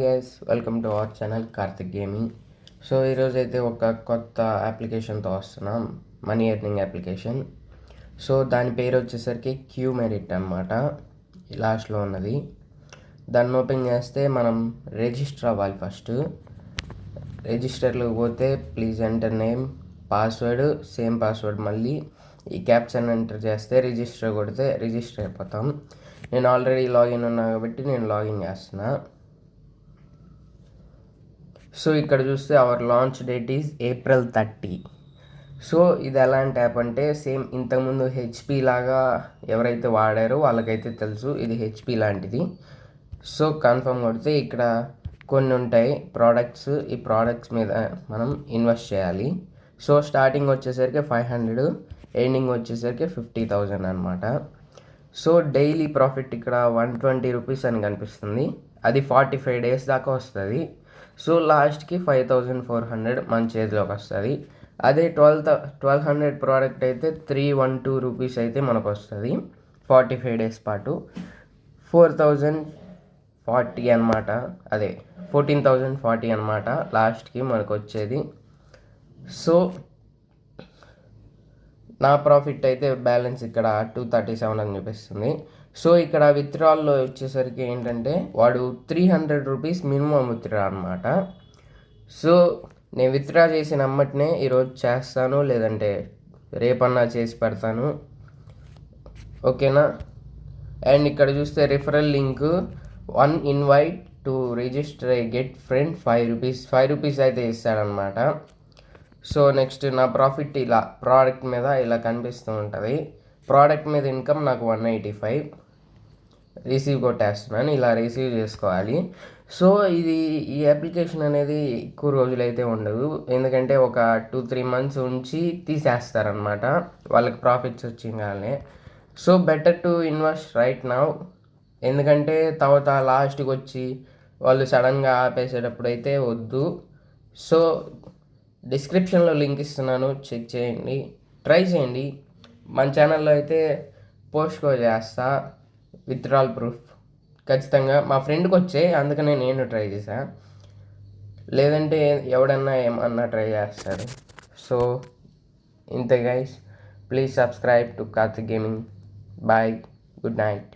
Guys welcome to our channel Karthik gaming. So ఈరోజు అయితే ఒక కొత్త అప్లికేషన్తో వస్తున్నాం, మనీ ఎర్నింగ్ అప్లికేషన్. సో దాని పేరు వచ్చేసరికి క్యూ మెరిట్ అన్నమాట. లాస్ట్లో ఉన్నది. దాన్ని ఓపెన్ చేస్తే మనం రిజిస్టర్ అవ్వాలి. ఫస్ట్ రిజిస్టర్లోకి పోతే please enter name, password, same password, మళ్ళీ ఈ క్యాప్షన్ ఎంటర్ చేస్తే రిజిస్టర్ కొడితే రిజిస్టర్ అయిపోతాం. నేను ఆల్రెడీ లాగిన్ ఉన్నా కాబట్టి నేను లాగిన్ చేస్తున్నా. సో ఇక్కడ చూస్తే our launch date is April 30. సో ఇది ఎలాంటి యాప్ అంటే సేమ్ ఇంతకుముందు హెచ్పి లాగా ఎవరైతే వాడారో వాళ్ళకైతే తెలుసు, ఇది హెచ్పి లాంటిది. సో కన్ఫర్మ్ కొడితే ఇక్కడ కొన్ని ఉంటాయి ప్రోడక్ట్స్, ఈ ప్రోడక్ట్స్ మీద మనం ఇన్వెస్ట్ చేయాలి. సో స్టార్టింగ్ వచ్చేసరికి 500, ఎండింగ్ వచ్చేసరికి 50,000 అనమాట. సో డైలీ ప్రాఫిట్ ఇక్కడ 120 రూపీస్ అని కనిపిస్తుంది. అది 45 days దాకా వస్తుంది. సో లాస్ట్కి 5,400 మన చేతిలోకి వస్తుంది. అదే 1200 ప్రోడక్ట్ అయితే 312 రూపీస్ అయితే మనకు వస్తుంది 45 days పాటు. 4,040 అనమాట, అదే 14,040 అనమాట లాస్ట్కి మనకు వచ్చేది. సో నా ప్రాఫిట్ అయితే బ్యాలెన్స్ ఇక్కడ 237 అని చూపిస్తుంది. సో ఇక్కడ విత్డ్రాల్లో వచ్చేసరికి ఏంటంటే వాడు 300 రూపీస్ మినిమం విత్డ్రా అనమాట. సో నేను విత్డ్రా చేసిన అమ్మటినే ఈరోజు చేస్తాను, లేదంటే రేపన్నా చేసి పెడతాను, ఓకేనా. అండ్ ఇక్కడ చూస్తే referral link 1 invite to register get friend 5 rupees అయితే ఇస్తాడనమాట. సో నెక్స్ట్ నా ప్రాఫిట్ ఇలా ప్రోడక్ట్ మీద ఇలా కనిపిస్తూ ఉంటుంది. ప్రోడక్ట్ మీద ఇన్కమ్ నాకు 185, రిసీవ్ కొట్టేస్తున్నాను, ఇలా రిసీవ్ చేసుకోవాలి. సో ఈ అప్లికేషన్ అనేది ఎక్కువ రోజులైతే ఉండదు, ఎందుకంటే ఒక 2-3 months ఉంచి తీసేస్తారనమాట వాళ్ళకి ప్రాఫిట్స్ వచ్చింగానే. So better to invest right now, ఎందుకంటే తర్వాత లాస్ట్కి వచ్చి వాళ్ళు సడన్గా ఆపేసేటప్పుడు అయితే వద్దు. సో డిస్క్రిప్షన్లో లింక్ ఇస్తున్నాను, చెక్ చేయండి, ట్రై చేయండి. మన ఛానల్లో అయితే పోస్ట్ కూడా చేస్తా విత్డ్రాల్ ప్రూఫ్ ఖచ్చితంగా. మా ఫ్రెండ్కి వచ్చాయి, అందుకనే నేను ట్రై చేశాను, లేదంటే ఎవడన్నా ఏమన్నా ట్రై చేస్తాడు. సో ఇంతే guys, please subscribe to Karthik gaming. Bye, good night.